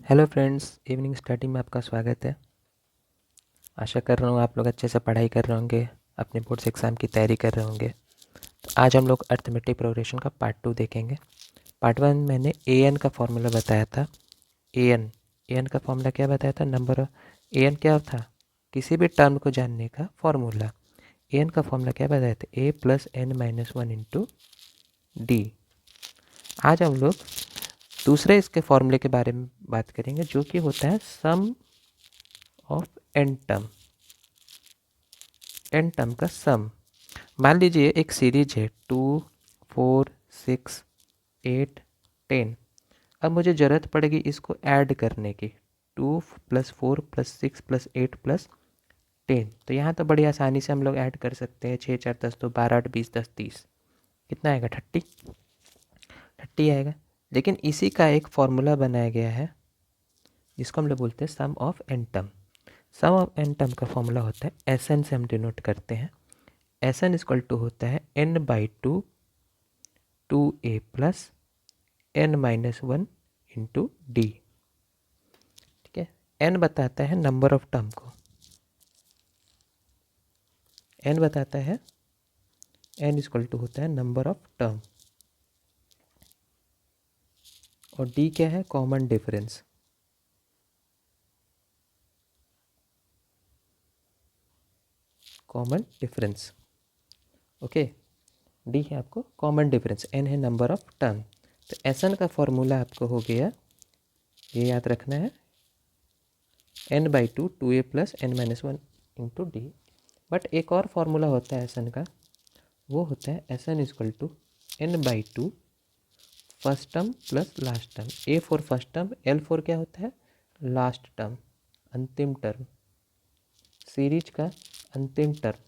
Hello friends, evening study में आपका स्वागत है। आशा कर रहा हूँ आप लोग अच्छे से पढ़ाई कर रहे होंगे, अपने बोर्ड्स एग्ज़ाम की तैयारी कर रहे होंगे। तो आज हम लोग अर्थमेटिक प्रोग्रेशन का पार्ट 2 देखेंगे। पार्ट 1 मैंने ए एन का फॉर्मूला बताया था। ए एन का फॉर्मूला क्या बताया था? नंबर ऑफ ए एन क्या था? किसी भी टर्म को जानने का फॉर्मूला। ए एन का फॉर्मूला क्या बताया था? A plus N minus one into D. आज हम लोग दूसरे इसके फॉर्मूले के बारे में बात करेंगे, जो कि होता है sum of N term. N term का सम। मान लीजिए एक सीरीज है 2, 4, 6, 8, 10। अब मुझे ज़रूरत पड़ेगी इसको ऐड करने की, 2 + 4 + 6 + 8 + 10। तो यहाँ तो बड़ी आसानी से हम लोग ऐड कर सकते हैं। 6 4 10 तो 12 8 20 10 30। कितना आएगा? 30 आएगा। लेकिन इसी का एक फॉर्मूला बनाया गया है जिसको हम लोग बोलते हैं sum of N term. Sum of N term का फॉर्मूला होता है एस एन से हम डिनोट करते हैं। एस एन इक्वल टू होता है n/2 2a plus n-1 into D. ठीक है, n बताता है नंबर ऑफ टर्म को। n बताता है, n इक्वल टू होता है नंबर ऑफ टर्म, और d क्या है? Common difference. Common difference, okay. d है आपको कॉमन डिफरेंस, n है नंबर ऑफ टर्म। तो एस एन का फॉर्मूला आपको हो गया, ये याद रखना है, n/2 2a plus n-1 into D. But एक और फार्मूला होता है एस एन का, वो होता है S n equal to n/2 first term plus last term. A for first term, l for क्या होता है? लास्ट टर्म, अंतिम टर्म, सीरीज का अंतिम टर्म।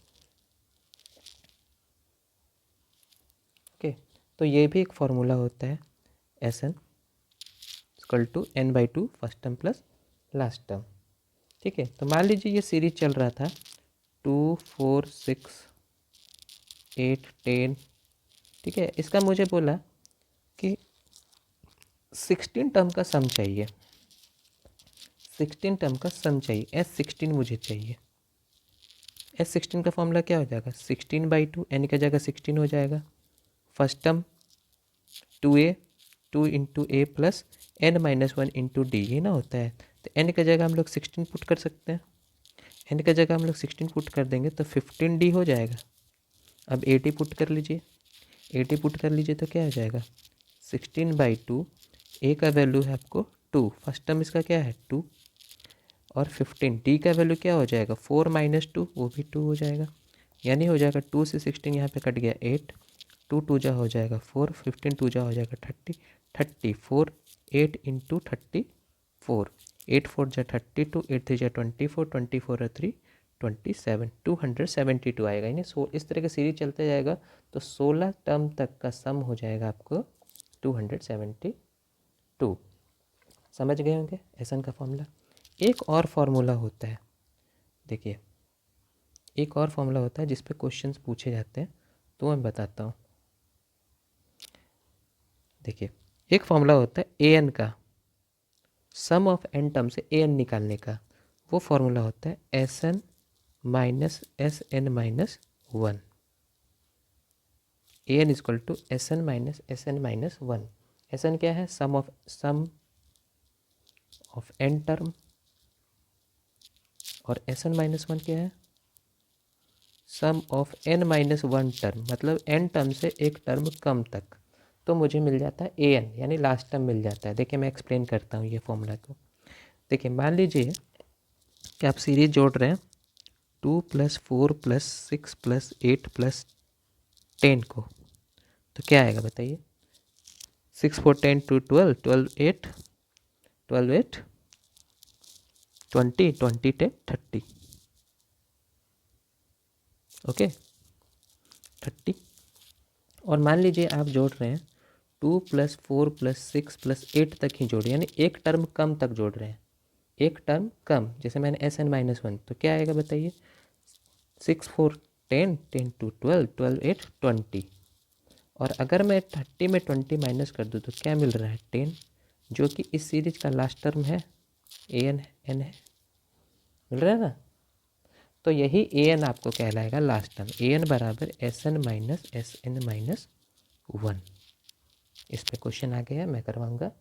ओके, तो ये भी एक फार्मूला होता है S n equal to n/2 first term plus last term. ठीक है, तो मान लीजिए ये सीरीज चल रहा था 2 4 6 8 10। ठीक है, इसका मुझे बोला कि 16 टर्म का सम चाहिए। 16 टर्म का सम चाहिए, S16 मुझे चाहिए। S16 का फॉर्मूला क्या हो जाएगा? 16/2, n का जगह 16 हो जाएगा। फर्स्ट टर्म 2a, 2 इंटू ए प्लस n-1 इंटू डी, ये ना होता है। तो n का जगह हम लोग 16 पुट कर सकते हैं। n का जगह हम लोग 16 पुट कर देंगे तो 15d हो जाएगा। अब 80 पुट कर लीजिए, 80 पुट कर लीजिए तो क्या हो जाएगा? 16/2, ए का वैल्यू है आपको 2, फर्स्ट टर्म इसका क्या है? 2, और 15, डी का वैल्यू क्या हो जाएगा? 4 - 2, वो भी 2 हो जाएगा। यानी हो जाएगा 2 से 16 यहाँ पे कट गया 8, 2 2 जा हो जाएगा 4, 15 2 जा हो जाएगा 30, 34, 8 इंटू 34, 8 4 जा 32, 8 3 जा 24, 24 और 3 27, 272 आएगा। यानी इस तरह का सीरीज चलते जाएगा तो 16 टर्म तक का सम हो जाएगा आपको 272। समझ गए होंगे एसन का फॉर्मूला। एक और फार्मूला होता है, देखिए एक और फार्मूला होता है जिस पे क्वेश्चंस पूछे जाते हैं, तो मैं बताता हूँ। देखिए एक फार्मूला होता है ए एन का, सम ऑफ एन टर्म से ए एन निकालने का। वो फार्मूला होता है S n minus S n minus one. A n equal to S n minus S n minus one. S n क्या है? सम ऑफ एन टर्म, और एस एन माइनस वन क्या है? सम ऑफ n-1 टर्म, मतलब n term से एक term कम तक। तो मुझे मिल जाता है ए एन, यानी लास्ट टर्म मिल जाता है। देखिए मैं एक्सप्लेन करता हूँ ये फॉर्मूला को। देखिए मान लीजिए कि आप सीरीज जोड़ रहे हैं 2 + 4 + 6 + 8 + 10 को, तो क्या आएगा बताइए? 6 4 10 2 12, 12 8, 12 8 20, 20 10 30। ओके, 30। और मान लीजिए आप जोड़ रहे हैं 2 + 4 + 6 + 8 तक ही जोड़ रहे हैं, यानी एक टर्म कम तक जोड़ रहे हैं। एक टर्म कम, जैसे मैंने एस एन माइनस वन, तो क्या आएगा बताइए? 6 4 10, 10 2 12, 12 8 20। और अगर मैं 30 में 20 माइनस कर दूँ तो क्या मिल रहा है? 10। जो कि इस सीरीज का लास्ट टर्म है an n है, मिल रहा है ना। तो यही an आपको कहलाएगा लास्ट टर्म, an बराबर sn माइनस sn माइनस 1। इस पे क्वेश्चन आ गया, मैं करवाऊँगा।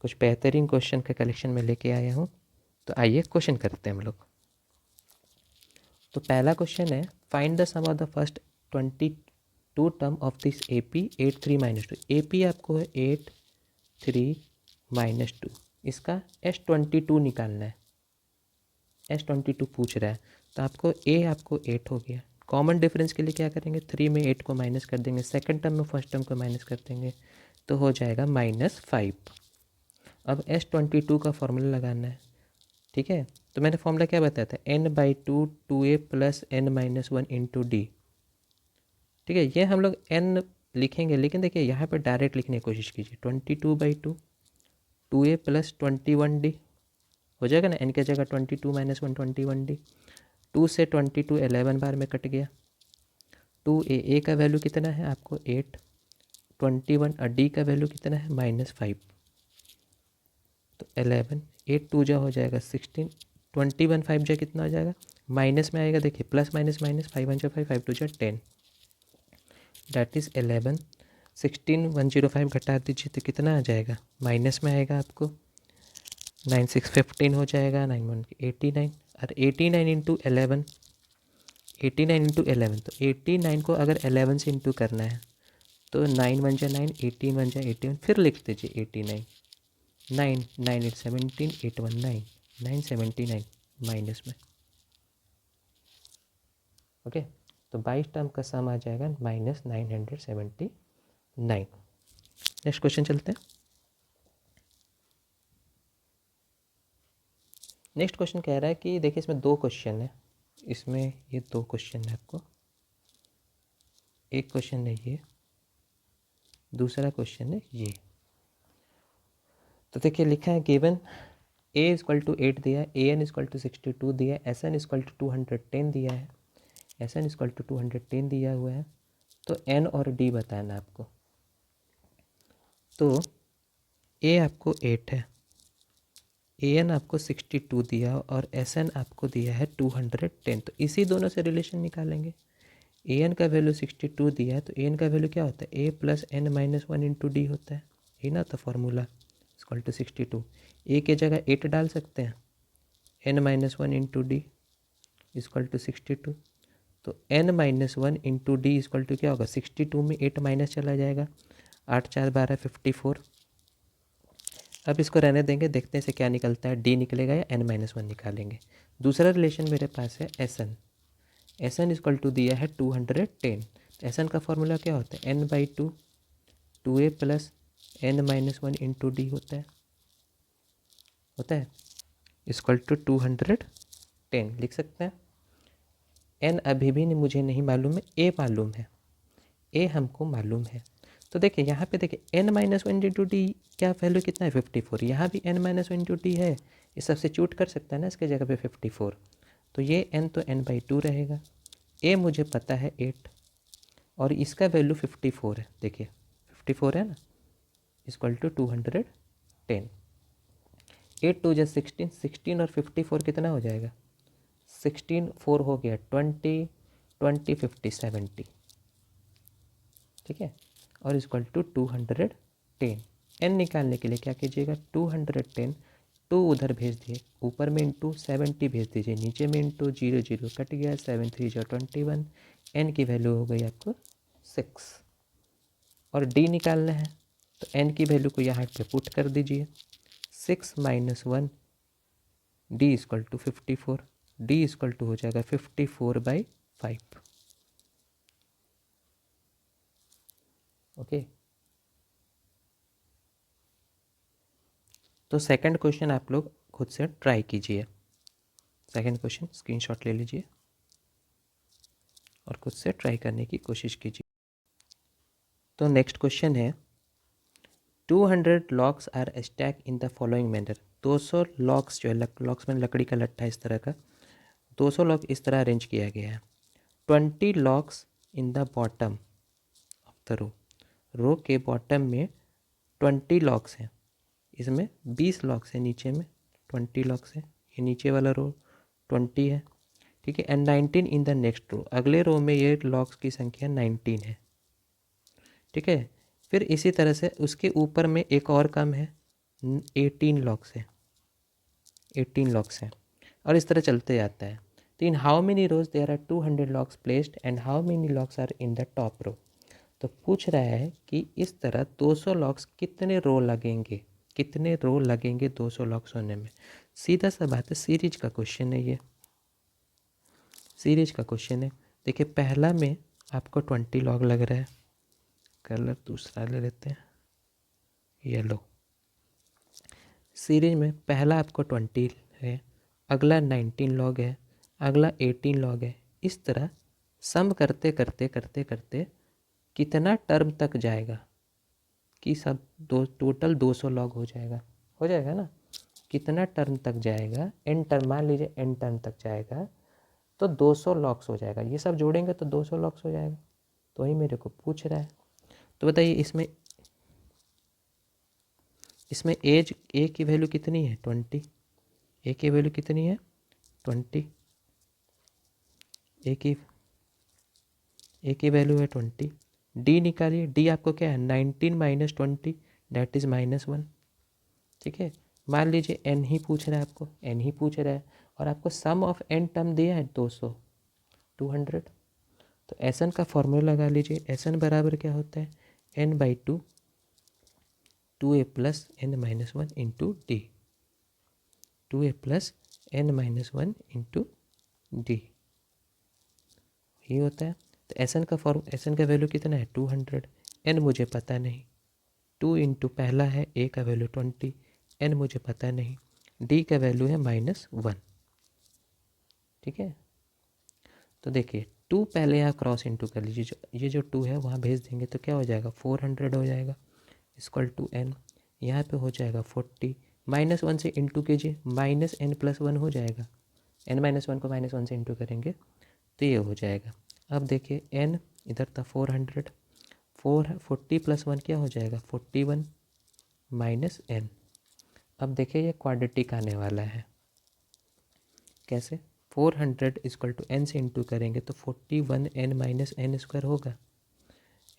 कुछ बेहतरीन क्वेश्चन का कलेक्शन में लेके आया हूँ। तो आइए क्वेश्चन करते हैं हम लोग। तो पहला क्वेश्चन है, find the sum of the first 22 term of this AP 8 3 minus 2। AP आपको है 8 3 माइनस 2, इसका S22 निकालना है। S22 पूछ रहा है, तो आपको आपको 8 हो गया। कॉमन डिफरेंस के लिए क्या करेंगे, 3 में 8 को माइनस कर देंगे, सेकंड टर्म में फर्स्ट टर्म को माइनस कर देंगे, तो हो जाएगा -5। अब S22 का फॉर्मूला लगाना है, ठीक है। तो मैंने फॉर्मूला क्या बताया था, n/2 2a plus n-1 into D, ठीक है। ये हम लोग n लिखेंगे, लेकिन देखिए यहाँ पर डायरेक्ट लिखने की कोशिश कीजिए। 22/2 2a प्लस 21d हो जाएगा ना, n की जगह 22 माइनस 1 21d। 2 से 22 11 बार में कट गया। 2a का वैल्यू कितना है आपको 8, 21 और d का वैल्यू कितना है -5, तो 11 8 2 जा हो जाएगा 16, 21 5 जा कितना हो जाएगा, माइनस में आएगा, देखिए प्लस माइनस माइनस, 5 1 जा 5 5 2 जा 10, दैट इज़ 11। 16 105 घटा दीजिए तो कितना आ जाएगा, माइनस में आएगा आपको, 9 6 15 हो जाएगा, 9 1 89, और 89 इंटू 11, 89 इंटू 11, तो 89 को अगर 11 से इंटू करना है तो 9 1 जा 9, 18 1 जा 81, फिर लिख दीजिए 89, 9 9 8 17 8 1 9 979 माइनस में, ओके। तो 22 टर्म का सम आ जाएगा -979। नेक्स्ट क्वेश्चन चलते हैं। नेक्स्ट क्वेश्चन कह रहा है कि देखिए इसमें 2 क्वेश्चन है, इसमें ये 2 क्वेश्चन है आपको, एक क्वेश्चन है ये, दूसरा क्वेश्चन है ये। तो देखिए लिखा है गिवन a = 8 दिया है, an = 62 दिया है, sn = 210 दिया है, sn = 210 दिया हुआ है, तो n और d बताना आपको। तो a आपको 8 है, an आपको 62 दिया और sn आपको दिया है 210, तो इसी दोनों से रिलेशन निकालेंगे। an का वैल्यू 62 दिया है, तो an का वैल्यू क्या होता है, a plus n-1 into D होता है, ये ना, तो फार्मूला = 62। a के जगह 8 डाल सकते हैं, n-1 इंटू डी = 62, तो n-1 इंटू डी = क्या होगा, 62 में 8 माइनस चला जाएगा, 8 4 12 54। अब इसको रहने देंगे, देखते हैं इसे क्या निकलता है, d निकलेगा या n-1 निकालेंगे। दूसरा रिलेशन मेरे पास है sn, sn = दिया है 210, तो sn का फॉर्मूला क्या होता है, n/2 2a plus n-1 into D होता है = 210 लिख सकते हैं। n अभी भी मुझे नहीं मालूम है, a मालूम है, a हमको मालूम है। तो देखिए यहाँ पे देखिए n-1 इंटू डी क्या वैल्यू कितना है 54, यहाँ भी n-1 इंटू डी है, ये सब्स्टिट्यूट कर सकता है ना इसके जगह पे 54, तो ये n तो n/2 रहेगा। a मुझे पता है 8 और इसका वैल्यू 54 है, देखिए 54 है ना, = 210। 8 2 जा 16, 16 और 54 कितना हो जाएगा, 16 4 हो गया 20 20 50 70, ठीक है, और = 210। n निकालने के लिए क्या कीजिएगा, 210 2 उधर भेज दिए, ऊपर में इंटू 70 भेज दीजिए, नीचे में इंटू 0 0 कट गया, 7 3 जा 21, n की वैल्यू हो गई आपको 6। और d निकालना है, तो n की वैल्यू को यहाँ पे पुट कर दीजिए, 6 - 1 d = 54, d = हो जाएगा 54/5, ओके। तो सेकंड क्वेश्चन आप लोग खुद से ट्राई कीजिए, सेकंड क्वेश्चन स्क्रीनशॉट ले लीजिए और खुद से ट्राई करने की कोशिश कीजिए। तो नेक्स्ट क्वेश्चन है, 200 logs are stack in the following manner. 200 logs जो है, लॉक्स में लकड़ी का लट्ठा इस तरह का, 200 लॉक इस तरह अरेंज किया गया है। 20 locks in the bottom of the row, row के बॉटम में 20 लॉक्स हैं, इसमें 20 लॉक्स है, नीचे में 20 लॉक्स है, ये नीचे वाला रो 20 है, ठीक है। And 19 in the next row, अगले रो में ये लॉक्स की संख्या 19 है, ठीक है। फिर इसी तरह से उसके ऊपर में एक और कम है, 18 लॉक्स है, 18 लॉक्स है, और इस तरह चलते जाता है। तो in how many rows there are 200 logs placed and how many logs are in the top row. तो पूछ रहा है कि इस तरह 200 लॉक्स कितने रो लगेंगे, कितने रो लगेंगे 200 लॉक्स होने में। सीधा सा बात है, सीरीज का क्वेश्चन है ये, सीरीज का क्वेश्चन है। देखिए पहला में आपको 20 लॉग लग रहा है, कलर दूसरा ले लेते हैं, येलो। सीरीज में पहला आपको 20 है, अगला 19 लॉग है, अगला 18 लॉग है। इस तरह सम करते करते करते करते कितना टर्म तक जाएगा कि सब दो टोटल 200 लॉग हो जाएगा ना। कितना टर्म तक जाएगा, एन टर्म, मान लीजिए एन टर्म तक जाएगा तो 200 लॉक्स हो जाएगा। ये सब जोड़ेंगे तो 200 लॉक्स हो जाएगा। तो वही मेरे को पूछ रहा है। तो बताइए इसमें एज ए की वैल्यू कितनी है 20, ए की वैल्यू कितनी है 20, ए की वैल्यू है 20। डी निकालिए, डी आपको क्या है 19 माइनस 20 दैट इज़ -1, ठीक है। मान लीजिए एन ही पूछ रहा है, आपको एन ही पूछ रहा है और आपको सम ऑफ एन टर्म दिया है 200। तो एस एन का फॉर्मूला लगा लीजिए, एस एन बराबर क्या होता है n/2 2a plus n-1 into D, 2a plus n-1 into D, ये होता है। तो एस एन का वैल्यू कितना है 200, एन मुझे पता नहीं, 2 इंटू पहला है ए का वैल्यू 20, एन मुझे पता नहीं, डी का वैल्यू है -1, ठीक है। तो देखिए 2 पहले आप क्रॉस इंटू कर लीजिए, ये जो 2 है वहाँ भेज देंगे तो क्या हो जाएगा 400 हो जाएगा, इक्वल टू एन, यहाँ पे हो जाएगा 40, -1 से इंटू कीजिए, -n+1 हो जाएगा, n-1 को -1 से इंटू करेंगे तो ये हो जाएगा। अब देखिए n इधर था 400, 40 + 1 क्या हो जाएगा 41 माइनस n। अब देखिए ये क्वाड्रेटिक आने वाला है, कैसे 400 इक्वल टू n से इंटू करेंगे तो 41 n-n² होगा।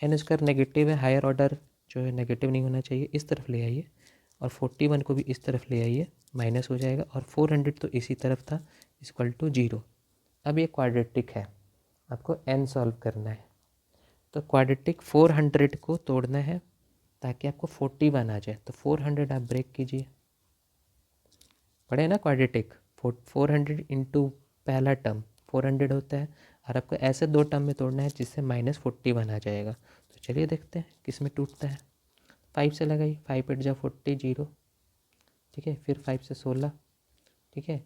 n² नेगेटिव है, हायर ऑर्डर जो है नेगेटिव नहीं होना चाहिए, इस तरफ ले आइए और 41 को भी इस तरफ ले आइए, माइनस हो जाएगा, और 400 तो इसी तरफ था, इक्वल टू 0। अब ये क्वाड्रेटिक है, आपको n सॉल्व करना है। तो क्वाड्रेटिक 400 को तोड़ना है ताकि आपको 41 आ जाए। तो 400 आप ब्रेक कीजिए, पढ़े ना क्वाड्रेटिक, 400 इंटू पहला टर्म 400 होता है, और आपको ऐसे दो टर्म में तोड़ना है जिससे -41 आ जाएगा। तो चलिए देखते हैं किस में टूटता है। 5 से लगाइए, 5 8 जा 40 0, ठीक है। फिर 5 से 16, ठीक है।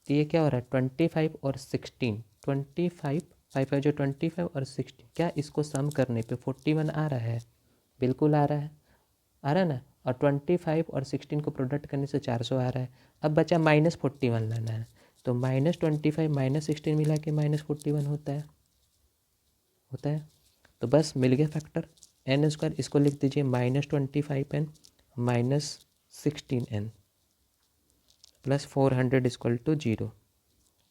तो ये क्या हो रहा है 25 और 16, 25 5 जो 25 और 16, क्या इसको सम करने पे 41 आ रहा है, बिल्कुल आ रहा है, आ रहा है ना। और 25 और 16 को प्रोडक्ट करने से 400 आ रहा है। अब बचा -41 लाना है, तो -25 -16 मिला के -41 होता है। तो बस मिल गया फैक्टर n², इसको लिख दीजिए -25n -16n plus 400 equal to 0।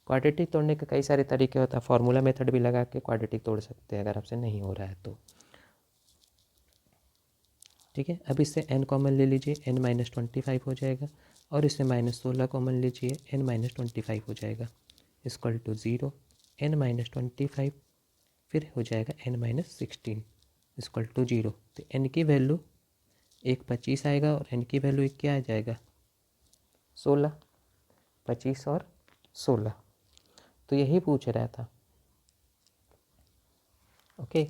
Quadratic तोड़ने के कई सारे तरीके होता है, फार्मूला मेथड भी लगा के क्वाड्रेटिक तोड़ सकते हैं अगर आपसे नहीं हो रहा है तो, ठीक है। अब इससे n कॉमन ले लीजिए, n-25 हो जाएगा, और इससे -16 कॉमन लीजिए, n-25 हो जाएगा, इक्वल टू 0, n-25 फिर हो जाएगा n-16 इक्वल टू 0। तो n की वैल्यू 25 आएगा और n की वैल्यू क्या आ जाएगा 16, 25 और 16। तो यही पूछ रहा था, ओके।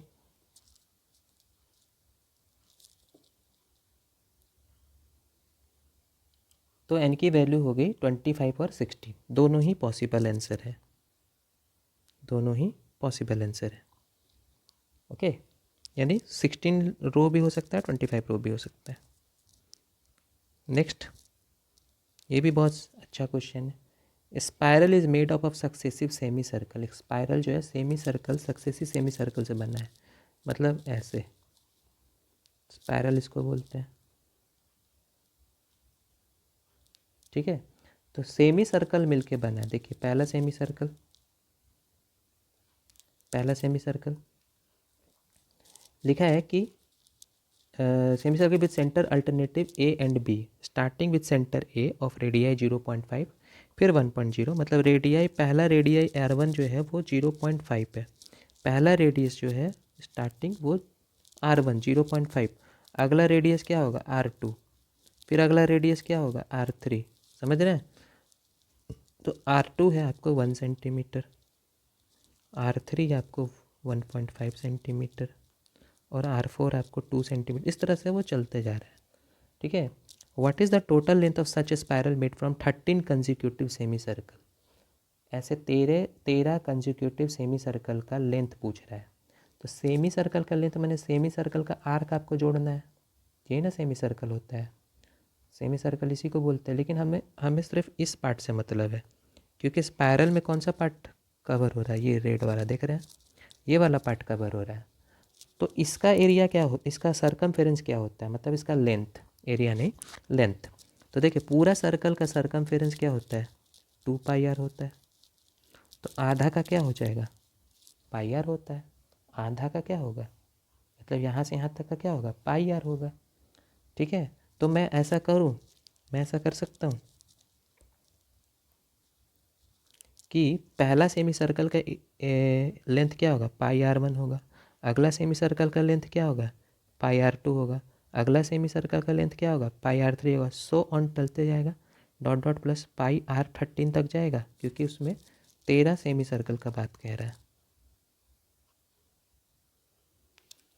तो n की वैल्यू हो गई 25 और 16, दोनों ही पॉसिबल आंसर है, दोनों ही पॉसिबल आंसर है, ओके। यानी 16 रो भी हो सकता है, 25 रो भी हो सकता है। नेक्स्ट, ये भी बहुत अच्छा क्वेश्चन है। Spiral is made up of successive semi circle. Spiral जो है semi circle, successive semi circle से बना है, मतलब ऐसे स्पायरल इसको बोलते हैं। ठीक है। तो सेमी सर्कल मिलके बना, देखिए पहला सेमी सर्कल लिखा है कि semi circle with centre alternative A and be starting with centre A of radii 0.5 फिर 1.0, मतलब रेडियाई पहला रेडियाई R1 जो है वो 0.5 है, पहला रेडियस जो है स्टार्टिंग वो R1 0.5, अगला रेडियस क्या होगा R2, फिर अगला रेडियस क्या होगा R3, समझ रहे हैं। तो R2 है आपको 1 सेंटीमीटर, R3 आपको 1.5 सेंटीमीटर और R4 आपको 2 सेंटीमीटर, इस तरह से वो चलते जा रहा है, ठीक है। What is the total length of such A spiral made from 13 consecutive semi circle, ऐसे 13 कंजिक्यूटिव सेमी सर्कल का लेंथ पूछ रहा है। तो सेमी सर्कल का लेंथ मैंने सेमी सर्कल का आर्क आपको जोड़ना है, ये ना सेमी सर्कल होता है, सेमी सर्कल इसी को बोलते हैं, लेकिन हमें सिर्फ इस पार्ट से मतलब है, क्योंकि स्पायरल में कौन सा पार्ट कवर हो रहा है, ये रेड वाला देख रहे हैं, ये वाला पार्ट कवर हो रहा है। तो इसका एरिया क्या हो, इसका सरकमफेरेंस क्या होता है, मतलब इसका लेंथ, एरिया नहीं लेंथ। तो देखिए पूरा सर्कल का सरकमफेरेंस क्या होता है 2πr होता है, तो आधा का क्या हो जाएगा πr होता है, आधा का क्या होगा, मतलब यहाँ से यहाँ तक का क्या होगा πr होगा, ठीक है। तो मैं ऐसा करूँ, मैं ऐसा कर सकता हूँ कि पहला सेमी सर्कल का लेंथ क्या होगा πr1 होगा, अगला सेमी सर्कल का लेंथ क्या होगा πr2 होगा, अगला सेमी सर्कल का लेंथ क्या होगा πr3 होगा, सो ऑन चलते जाएगा, डॉट डॉट प्लस πr13 तक जाएगा, क्योंकि उसमें 13 सेमी सर्कल का बात कह रहा है,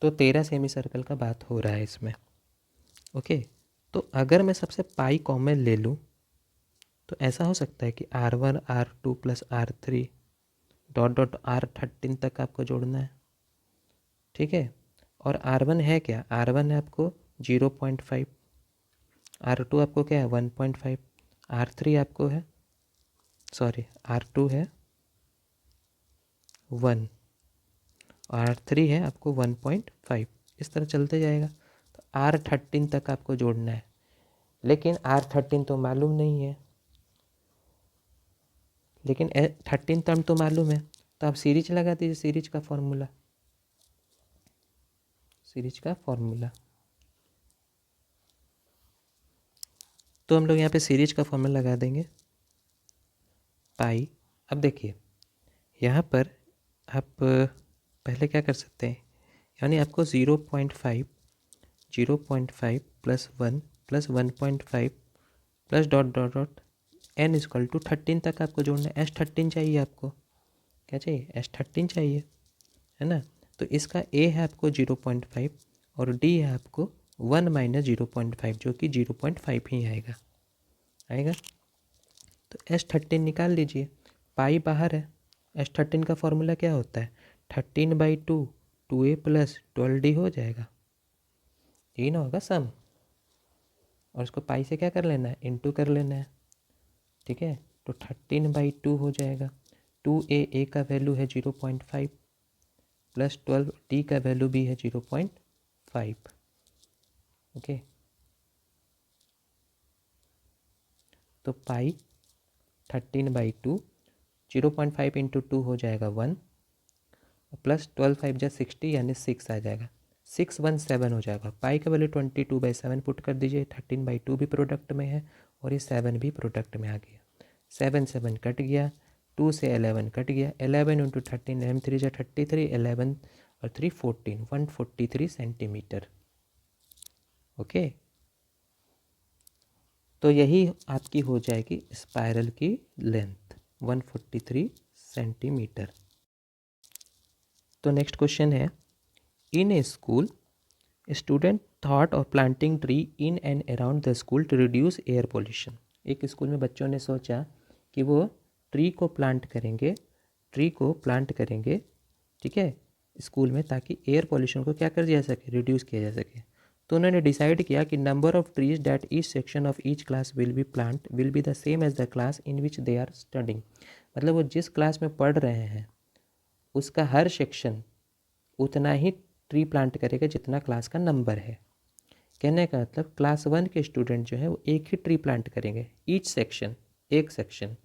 तो 13 सेमी सर्कल का बात हो रहा है इसमें, ओके। तो अगर मैं सबसे पाई कॉमन ले लूँ तो ऐसा हो सकता है कि R1 R2 plus R3 dot dot R13 तक आपको जोड़ना है, ठीक है। और R1 है क्या, R1 है आपको 0.5, R2 आपको क्या है 1.5, R3 आपको है R2 है 1 और R3 है आपको 1.5, इस तरह चलते जाएगा। तो R13 तक आपको जोड़ना है, लेकिन R13 तो मालूम नहीं है, लेकिन 13 टर्म तो मालूम है, तो आप सीरीज लगा दीजिए, सीरीज का फॉर्मूला, तो हम लोग यहाँ पे सीरीज का फॉर्मूला लगा देंगे पाई। अब देखिए यहाँ पर आप पहले क्या कर सकते हैं, यानी आपको 0.5 plus 1 plus 1.5 plus dot dot dot n equal to 13 तक आपको जोड़ना है, S13 चाहिए आपको, क्या चाहिए S13 चाहिए, है ना। तो इसका a है आपको 0.5 और d है आपको 1 माइनस 0.5 जो कि 0.5 ही आएगा। तो S13 निकाल लीजिए, पाई बाहर है, S13 का फॉर्मूला क्या होता है 13/2 2a प्लस 12d हो जाएगा, यही ना होगा सम, और इसको पाई से क्या कर लेना है इनटू कर लेना है, ठीक है। तो 13/2 हो जाएगा, 2a का वैल्यू है 0.5 प्लस 12d का वैल्यू भी है 0.5, ओके। तो पाई 13/2 0.5 इंटू 2 हो जाएगा 1 प्लस 12 5 60 यानी 6 आ जाएगा, 617 हो जाएगा। पाई का वैल्यू 22/7 पुट कर दीजिए, 13/2 भी प्रोडक्ट में है और ये 7 भी प्रोडक्ट में आ गया, 7 7 कट गया, 2 से 11 कट गया, 11 इंटू 13 3 जा 33, 11 और 3 14, 143 सेंटीमीटर, ओके। तो यही आपकी हो जाएगी स्पायरल की लेंथ 143 सेंटीमीटर। तो नेक्स्ट क्वेश्चन है, in a school student thought of planting tree in and around the school to reduce air pollution. एक स्कूल में बच्चों ने सोचा कि वो ट्री को प्लांट करेंगे, ठीक है, स्कूल में, ताकि एयर पोल्यूशन को क्या कर दिया सके रिड्यूस किया जा सके। तो उन्होंने डिसाइड किया कि number of trees that each section of each class will be the same as the class in which they are studying, मतलब वो जिस क्लास में पढ़ रहे हैं उसका हर सेक्शन उतना ही ट्री प्लांट करेगा जितना क्लास का नंबर है। कहने का मतलब क्लास 1 के स्टूडेंट जो है वो एक ही ट्री प्लांट करेंगे, ईच सेक्शन एक सेक्शन।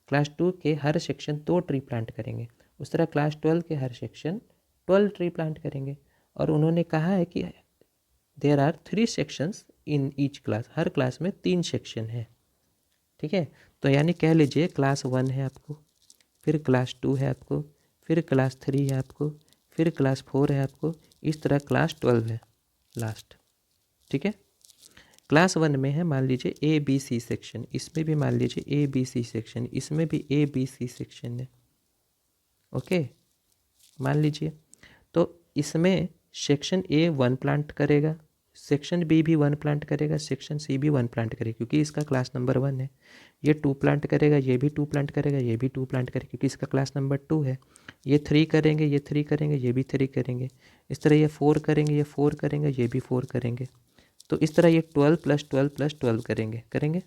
क्लास 2 के हर सेक्शन 2 ट्री प्लांट करेंगे। उस तरह क्लास 12 के हर सेक्शन 12 ट्री प्लांट करेंगे। और उन्होंने कहा है कि there are 3 sections in each class, हर क्लास में 3 सेक्शन है। ठीक है, तो यानी कह लीजिए क्लास 1 है आपको, फिर क्लास 2 है आपको, फिर क्लास 3 है आपको, फिर क्लास 4 है आपको, इस तरह क्लास 12 है लास्ट। ठीक है, क्लास 1 में है मान लीजिए ए बी सी सेक्शन, इसमें भी मान लीजिए ए बी सी सेक्शन, इसमें भी ए बी सी सेक्शन है। ओके, मान लीजिए तो इसमें सेक्शन ए 1 प्लांट करेगा, सेक्शन बी भी 1 प्लांट करेगा, सेक्शन सी भी 1 प्लांट करेगा क्योंकि इसका क्लास नंबर 1 है। ये 2 प्लांट करेगा, ये भी 2 प्लांट करेगा, ये भी 2 प्लांट करेगा क्योंकि इसका क्लास नंबर 2 है। ये 3 करेंगे, ये 3 करेंगे, ये भी 3 करेंगे। इस तरह ये 4 करेंगे, ये 4 करेंगे, ये भी 4 करेंगे। तो इस तरह ये 12 + 12 + 12 करेंगे।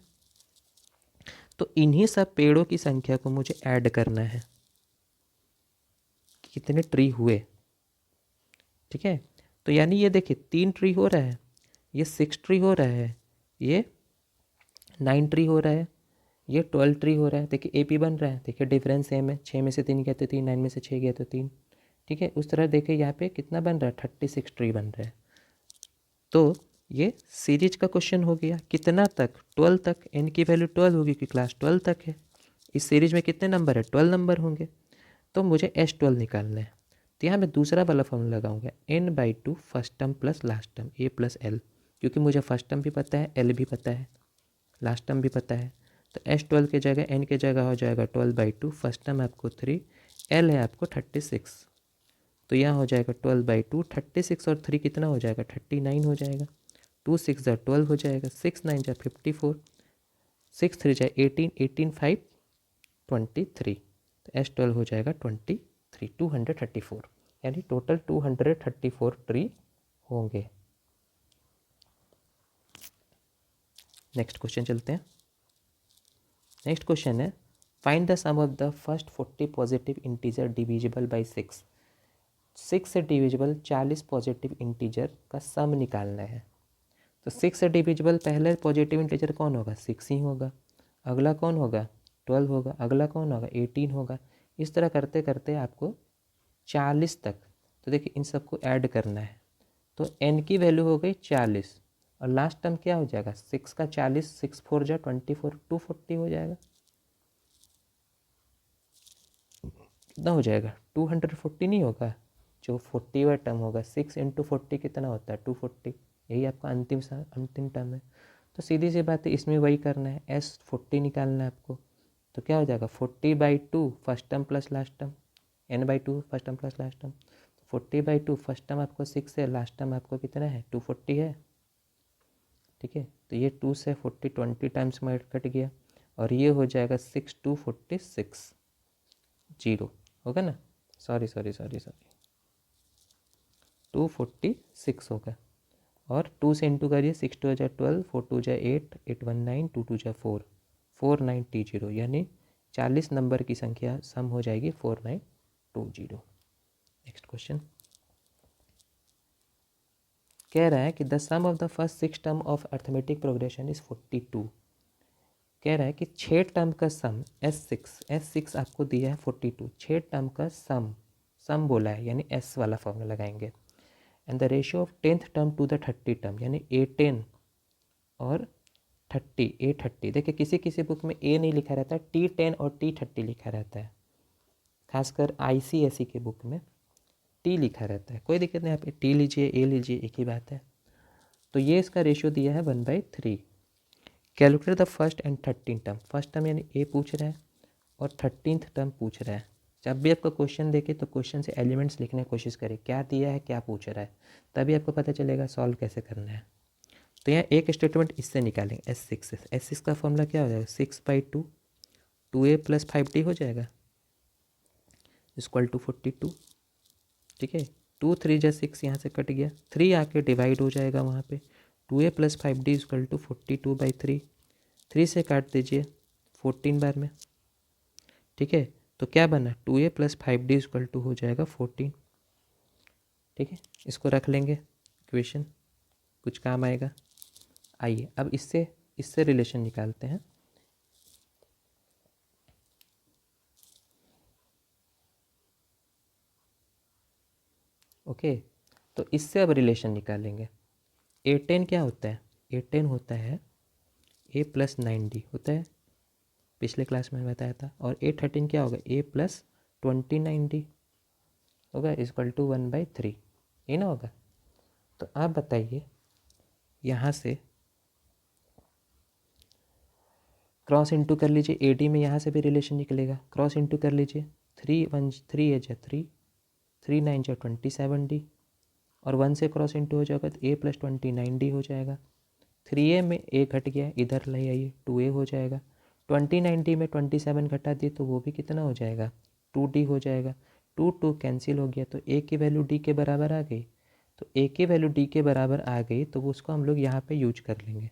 तो इन्हीं सब पेड़ों की संख्या को मुझे ऐड करना है, कितने ट्री हुए। ठीक है, तो यानी ये देखिए 3 ट्री हो रहा है, ये 6 ट्री हो रहा है, ये 9 ट्री हो रहा है, ये 12 ट्री हो रहा है। देखिए AP बन रहा है, देखिए डिफरेंस सेम है, 6 में से 3 गया तो 3, 9 में से 6 गया तो 3। ठीक है, उस तरह देखिए यहाँ पे कितना बन रहा है, 36 ट्री बन रहा है। तो ये सीरीज का क्वेश्चन हो गया, कितना तक, 12 तक, n की वैल्यू 12 होगी क्योंकि क्लास 12 तक है। इस सीरीज में कितने नंबर है, 12 नंबर होंगे, तो मुझे S12 निकालना है। तो यहाँ मैं दूसरा वाला फॉर्मूला लगाऊंगा, n/2 first term plus last term a + l, क्योंकि मुझे फर्स्ट टर्म भी पता है, l भी पता है, लास्ट टर्म भी पता है। तो S12 के जगह n के जगह हो जाएगा 12/2, फर्स्ट टर्म आपको 3, l है आपको 36, तो यहाँ हो जाएगा 12/2, 36 और 3 कितना हो जाएगा, 39 हो जाएगा। 2 6 = 12 हो जाएगा, 6 9 = 54, 6 3 = 18, 18 5 23, तो S12 हो जाएगा 23, 234, यानी टोटल 234 ट्री होंगे। नेक्स्ट क्वेश्चन चलते हैं। नेक्स्ट क्वेश्चन है, find the sum of the first 40 positive integer divisible by 6। 6 से डिविजिबल 40 पॉजिटिव इंटीजर का सम निकालना है। तो 6 से डिविजिबल पहले पॉजिटिव इंटीजर कौन होगा, 6 ही होगा। अगला कौन होगा, 12 होगा। अगला कौन होगा, 18 होगा। इस तरह करते करते आपको 40 तक, तो देखिए इन सबको ऐड करना है। तो n की वैल्यू हो गई 40 और लास्ट टर्म क्या हो जाएगा, 6 का 40, 6 4 = 24, 240 हो जाएगा। कितना हो जाएगा, 240 नहीं होगा, जो 40वां टर्म होगा, 6 × 40 कितना होता है, 240, यही आपका अंतिम टर्म है। तो सीधी सी बात है, इसमें वही करना है, S40 निकालना है आपको। तो क्या हो जाएगा, 40/2 first term plus last term, n/2 first term plus last term. 40/2 first term आपको 6 है, लास्ट टर्म आपको कितना है, 240 है। ठीक है, तो ये 2 से 40 20 टाइम्स में कट गया और ये हो जाएगा 6 2 46, 0 होगा ना, सॉरी 246 होगा। और 2 से इंटू करिए, 6 2 = 12, 4 2 = 8, 8 1 9, 2 2 = 4, 4920, यानी 40 नंबर की संख्या सम हो जाएगी 4920। नेक्स्ट क्वेश्चन कह रहा है कि the sum of the first 6 term of arithmetic progression is 42। कह रहा है कि 6 टर्म का सम S6 आपको दिया है 42, 6 टर्म का सम बोला है, यानी S वाला फॉर्मूला लगाएंगे। And the ratio of 10th term to the 30 term, यानी A10 और 30, A30। देखिए किसी किसी बुक में A नहीं लिखा रहता है, T10 और T30 लिखा रहता है, खासकर ICSE के बुक में T लिखा रहता है। कोई दिक्कत नहीं, आप T लीजिए, A लीजिए, एक ही बात है। तो ये इसका रेशियो दिया है 1/3। Calculate the first and 13 term, first term यानी A पूछ रहा है और 13th टर्म पूछ रहा है। जब भी आपको क्वेश्चन देखे तो क्वेश्चन से एलिमेंट्स लिखने की कोशिश करें, क्या दिया है क्या पूछ रहा है, तभी आपको पता चलेगा सॉल्व कैसे करना है। तो यहाँ एक स्टेटमेंट इससे निकालेंगे, S6 से। S6 का फॉर्मूला क्या हो जाएगा, 6/2, 2A + 5D हो जाएगा, = 42। ठीक है, 2 3 = 6, यहाँ से कट गया, 3 आके डिवाइड हो जाएगा वहाँ पे, 2A + 5D = 42/3, 3 से काट दीजिए 14 बार में। ठीक है, तो क्या बना, 2A + 5D = हो जाएगा 14। ठीक है, इसको रख लेंगे इक्वेशन, कुछ काम आएगा। आइए अब इससे रिलेशन निकालते हैं। ओके, तो इससे अब रिलेशन निकालेंगे। A10 क्या होता है? A10 होता है A प्लस 9D होता है, पिछले क्लास में बताया था। और A13 क्या होगा? A प्लस 29D होगा इक्वल टू 1/3, ये ना होगा? तो आप बताइए, यहाँ से क्रॉस इंटू कर लीजिए, AD में यहाँ से भी रिलेशन निकलेगा, क्रॉस इंटू कर लीजिए। 3 एज 3, 3 9 जा 27D, और 1 से क्रॉस इंटू हो जाएगा तो A प्लस 29D हो जाएगा। 3A में A घट गया, इधर ले आइए, 2A हो जाएगा। 29D में 27 घटा दिए तो वो भी कितना हो जाएगा? 2D हो जाएगा। 2 कैंसिल हो गया तो A की वैल्यू D के बराबर आ गई। तो A की वैल्यू D के बराबर आ गई तो वो उसको हम लोग यहाँ पे यूज कर लेंगे।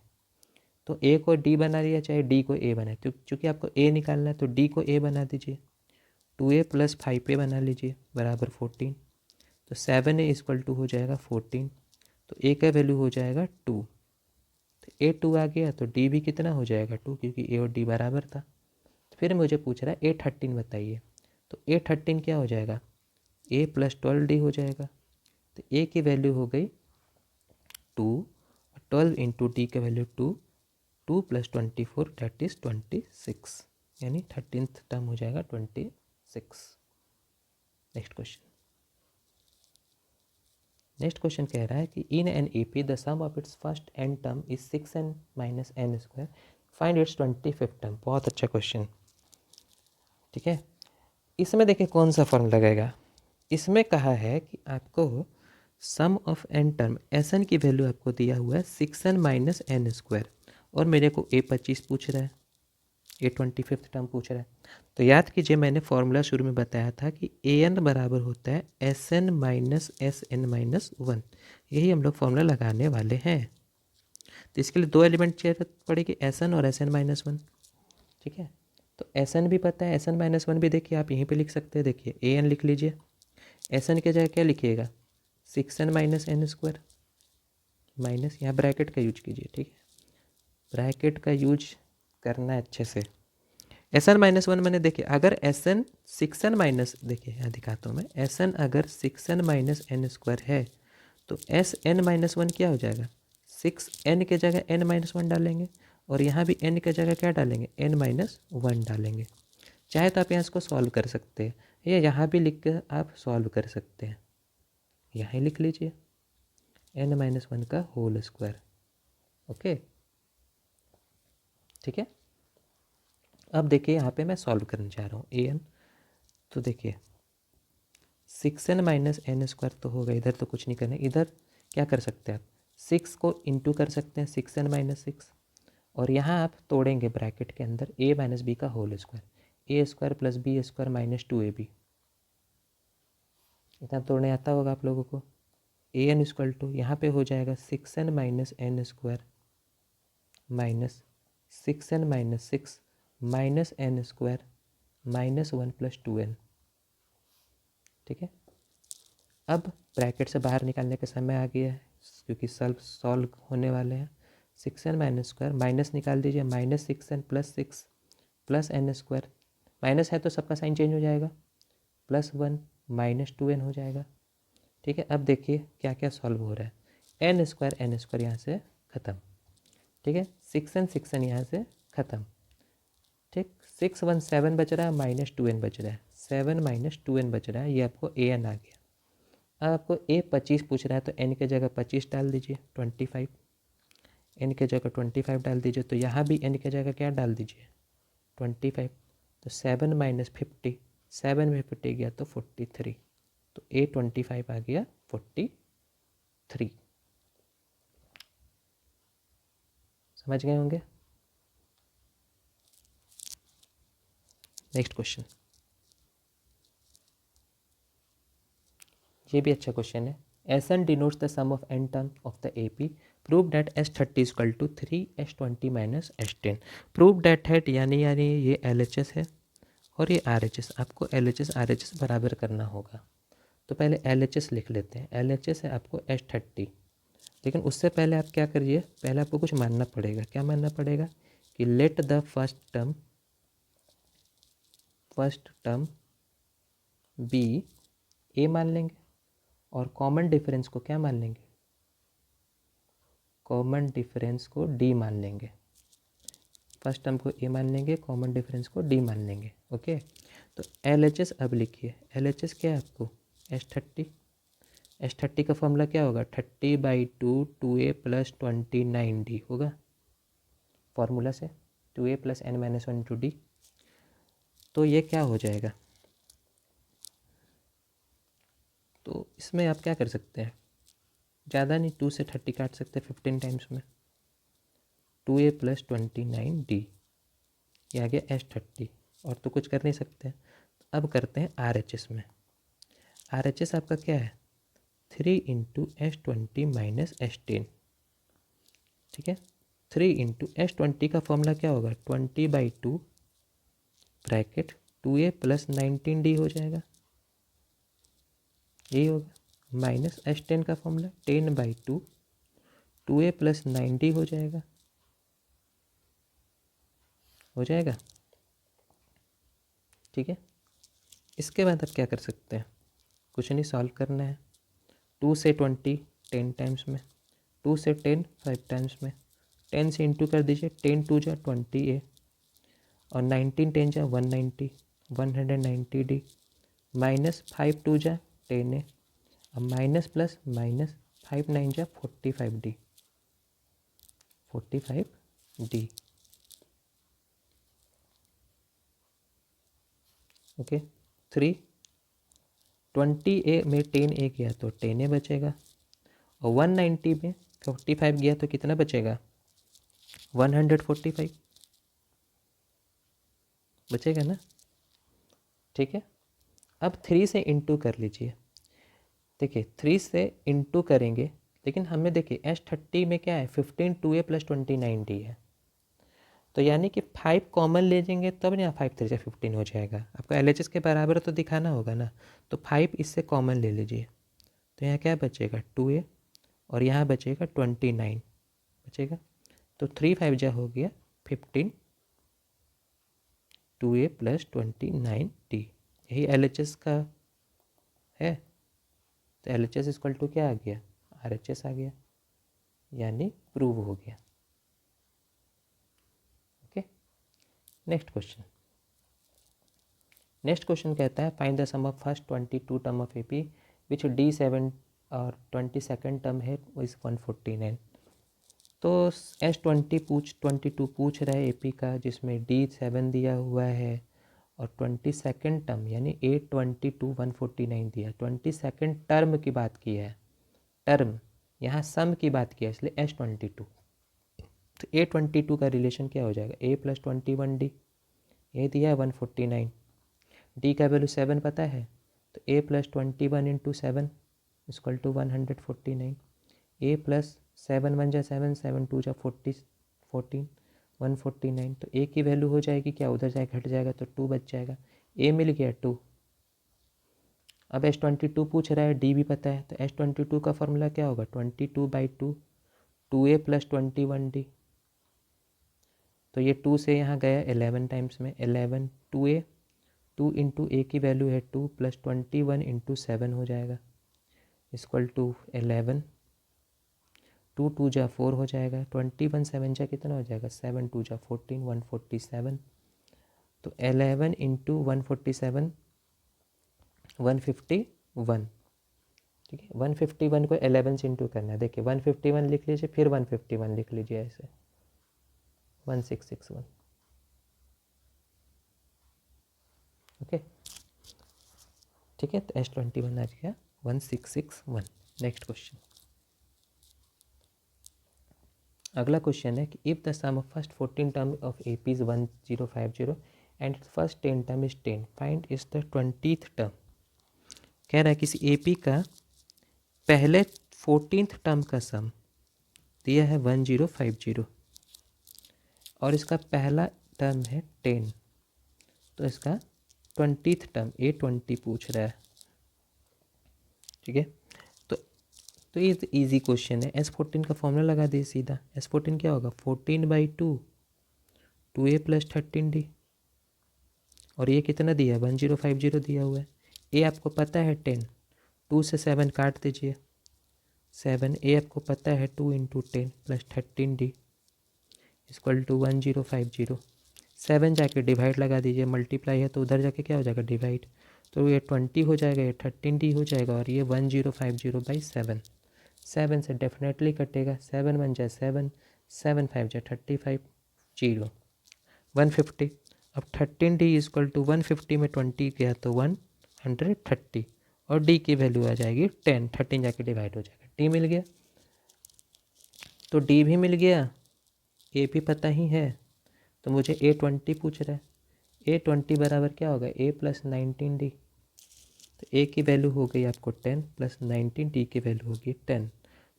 तो A को D बना लिया, चाहे D को A बनाए, तो चूँकि आपको A निकालना है तो D को A बना दीजिए। 2A प्लस 5A बना लीजिए बराबर 14। तो 7A इक्वल टू हो जाएगा 14। तो A का वैल्यू हो जाएगा 2। तो A 2 आ गया तो D भी कितना हो जाएगा? 2, क्योंकि A और D बराबर था। तो फिर मुझे पूछ रहा है A13 बताइए। तो A13 क्या हो जाएगा? A प्लस 12D हो जाएगा। तो A की वैल्यू हो गई 2, 12 इंटू D का वैल्यू 2, 2 प्लस 24 दैट इज़ 26, यानी 13th टर्म हो जाएगा 26। Next question. नेक्स्ट क्वेश्चन कह रहा है कि in an AP the sum of its first n term is 6n minus n square, find its 25th term. बहुत अच्छा क्वेश्चन, ठीक है। इसमें देखिए कौन सा फॉर्म लगेगा। इसमें कहा है कि आपको sum of N term S N की वैल्यू आपको दिया हुआ है 6n माइनस एन स्क्वायर, और मेरे को A25 पूछ रहा है, A25th टर्म पूछ रहा है। तो याद कीजिए मैंने फॉर्मूला शुरू में बताया था कि AN बराबर होता है SN माइनस SN माइनस 1। यही हम लोग फॉर्मूला लगाने वाले हैं। तो इसके लिए 2 एलिमेंट चाहिए पड़ेगी, SN और SN माइनस 1, ठीक है। तो SN भी पता है, SN माइनस 1 भी देखिए आप यहीं पे लिख सकते हैं। देखिए AN लिख लीजिए, SN के जगह क्या लिखिएगा? 6n minus n square, minus यहाँ ब्रैकेट का यूज कीजिए, ठीक है। ब्रैकेट का यूज करना है अच्छे से। SN माइनस 1 मैंने देखिए, अगर SN 6n माइनस, देखिए यहाँ दिखाता हूँ मैं, SN अगर 6n माइनस एन स्क्वायर है तो SN माइनस 1 क्या हो जाएगा? 6n के जगह n माइनस 1 डालेंगे, और यहाँ भी n के जगह क्या डालेंगे? n माइनस 1 डालेंगे। चाहे तो आप यहाँ इसको सॉल्व कर सकते हैं, या यहाँ भी लिख कर आप सॉल्व कर सकते हैं। यहाँ लिख लीजिए n माइनस 1 का होल स्क्वायर, ओके, ठीक है। अब देखिए यहाँ पे मैं सॉल्व करने जा रहा हूँ AN। तो देखिए 6n माइनस एन स्क्वायर तो होगा, इधर तो कुछ नहीं करना, इधर क्या कर सकते हैं आप? 6 को इंटू कर सकते हैं, 6n माइनस 6, और यहाँ आप तोड़ेंगे ब्रैकेट के अंदर a माइनस बी का whole square, a square plus b square minus 2ab। इतना तोड़ने आता होगा आप लोगों को। AN इक्वल टू यहाँ पे हो जाएगा 6n minus n square minus 6n minus 6 minus n square minus 1 plus 2n, ठीक है। अब ब्रैकेट से बाहर निकालने का समय आ गया है, क्योंकि सॉल्व होने वाले हैं। 6n माइनस स्क्वायर माइनस निकाल दीजिए, minus 6n plus 6 plus n square, minus है तो सबका साइन चेंज हो जाएगा, प्लस 1 माइनस 2n हो जाएगा, ठीक है। अब देखिए क्या क्या सॉल्व हो रहा है। एन स्क्वायर यहाँ से ख़त्म, ठीक है। 6n यहाँ से ख़त्म, ठीक। 6 1 7 बच रहा है, माइनस 2n बच रहा है, 7 माइनस 2n बच रहा है, ये आपको AN आ गया। अब आपको A25 पूछ रहा है तो n के जगह 25 डाल दीजिए, 25, n के जगह 25 डाल दीजिए, तो यहाँ भी n के जगह क्या डाल दीजिए? 25। तो 7 माइनस 50, 7 में 50 गया तो 43, तो A25 आ गया 43। समझ गए होंगे। नेक्स्ट क्वेश्चन, ये भी अच्छा क्वेश्चन है। SN denotes the sum of n term of the AP. Prove that S30 is equal to 3S20 minus S10. Prove that है यानी ये LHS है और ये RHS। आपको LHS RHS बराबर करना होगा। तो पहले LHS लिख लेते हैं। LHS है आपको S30, लेकिन उससे पहले आप क्या करिए, पहले आपको कुछ मानना पड़ेगा। क्या मानना पड़ेगा कि let the first term be A मान लेंगे और कॉमन डिफरेंस को क्या मान लेंगे, कॉमन डिफरेंस को डी मान लेंगे। फर्स्ट टर्म को ए मान लेंगे, कॉमन डिफरेंस को डी मान लेंगे। ओके, तो एल एच एस अब लिखिए। एल एच एस क्या है आपको, S30। S30 का फॉर्मूला क्या होगा, 30/2 2a + 29d होगा फॉर्मूला से, 2a + n-1 × d। तो ये क्या हो जाएगा, तो इसमें आप क्या कर सकते हैं, ज़्यादा नहीं, 2 से 30 काट सकते हैं 15 टाइम्स में, 2a + 29d, ये आ गया S30। और तो कुछ कर नहीं सकते। अब करते हैं RHS में। RHS आपका क्या है, 3 × S20 - S10। ठीक है, 3 × S20 का फॉर्मूला क्या होगा, 20/2 ब्रैकेट 2a + 19d हो जाएगा, यही होगा, माइनस S10 का फॉर्मूला 10/2 2a + 9d हो जाएगा, ठीक है। इसके बाद आप क्या कर सकते हैं, कुछ नहीं, सॉल्व करना है। 2 से 20 10 टाइम्स में, 2 से 10 5 टाइम्स में, 10 से इंटू कर दीजिए, 10 × 2 = 20a और 19 × 10 = 190 190d, माइनस 5 × 2 = 10a, अब minus plus minus 5 × 9 = 45d 45d। Okay, 3 20a में 10a गया तो 10a बचेगा, और 190 में 45 गया तो कितना बचेगा, 145 बचेगा ना, ठीक है। अब 3 से इंटू कर लीजिए। देखिए 3 से इंटू करेंगे, लेकिन हमें देखिए S30 में क्या है, 15 2a + 29d है, तो यानी कि 5 कॉमन ले जाएंगे तब ना 5 3 से 15 हो जाएगा। आपको LHS के बराबर तो दिखाना होगा ना, तो 5 इससे कॉमन ले लीजिए, तो यहाँ क्या बचेगा 2a और यहाँ बचेगा 29 बचेगा, तो 3 5 जा हो गया 15 2a + 29d, यही LHS का है। तो LHS = क्या आ गया, RHS आ गया, यानी प्रूव हो गया। ओके, नेक्स्ट क्वेश्चन कहता है find the sum of first 22 term of AP which D7 और 22nd टर्म है इस 149। तो S22 पूछ रहा है AP का, जिसमें D7 दिया हुआ है और 22nd टर्म यानी 822 149 दिया, 22nd टर्म की बात की है, टर्म यहाँ सम की बात किया, इसलिए S22। तो A22 का रिलेशन क्या हो जाएगा, a + 21d, ये दिया है 149, d का वैल्यू 7 पता है, तो a + 21 × 7 = 149, a + 7 1 = 7 7 2 = 40 14 149, तो a की वैल्यू हो जाएगी क्या, उधर जाए घट जाएगा तो 2 बच जाएगा, a मिल गया 2। अब S22 पूछ रहा है, d भी पता है, तो S22 का फॉर्मूला क्या होगा, 22/2 2a + 21d, तो ये 2 से यहाँ गया 11 टाइम्स में, 11 2a 2 × a की वैल्यू है 2 + 21 × 7 हो जाएगा = 11, 2 2 जा 4 हो जाएगा, 21 7 जा कितना हो जाएगा, 7 2 जा 14 147, तो 11 × 147 151, ठीक है। 151 को 11 से इंटू करना है, देखिए 151 लिख लीजिए, फिर 151 लिख लीजिए, ऐसे 1661। ओके, ठीक है, तो S21 आ गया 1661। नेक्स्ट क्वेश्चन, अगला क्वेश्चन है कि if the sum of first 14 term of AP is 1050 and first 10 term is 10, find is the 20th term. कह रहा है किसी AP का पहले 14th टर्म का सम दिया है 1050 और इसका पहला टर्म है 10, तो इसका 20th टर्म A20 पूछ रहा है, ठीक है। तो तो ये इजी क्वेश्चन है। S14 का फॉर्मूला लगा दिए सीधा। S14 क्या होगा 14/2 2a + 13d। और ये कितना दिया है 1050 दिया हुआ है। ए आपको पता है 10, 2 से 7 काट दीजिए 7। ए आपको पता है 2 × 10 + 13d = 1050। 7 जाके डिवाइड लगा दीजिए, मल्टीप्लाई है तो उधर जाके क्या हो जाएगा डिवाइड, तो ये 20 हो जाएगा, ये 13d हो जाएगा और ये 1050/7। 7 से डेफिनेटली कटेगा, 7 1 × 7, 7 5 × 35, 0 150। अब 13d = 150 में 20 गया तो 130 और d की वैल्यू आ जाएगी 10, 13 जाके डिवाइड हो जाएगा, d मिल गया। तो d भी मिल गया, a भी पता ही है, तो मुझे A20 पूछ रहा है। A20 बराबर क्या होगा a + 19d। तो a की वैल्यू हो गई आपको 10 + 19, d की वैल्यू होगी 10,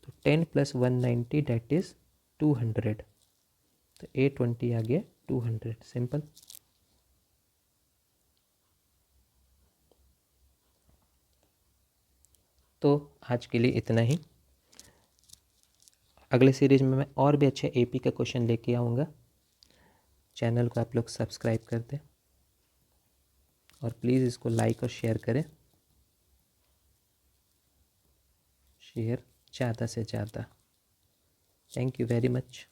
तो 10 + 190 दैट इज़ 200। तो A20 आ गया 200, सिंपल। तो आज के लिए इतना ही। अगले सीरीज में मैं और भी अच्छे AP का क्वेश्चन लेके आऊँगा। चैनल को आप लोग सब्सक्राइब कर दें और प्लीज़ इसको लाइक और शेयर करें, शेयर ज़्यादा से ज़्यादा। Thank you very much.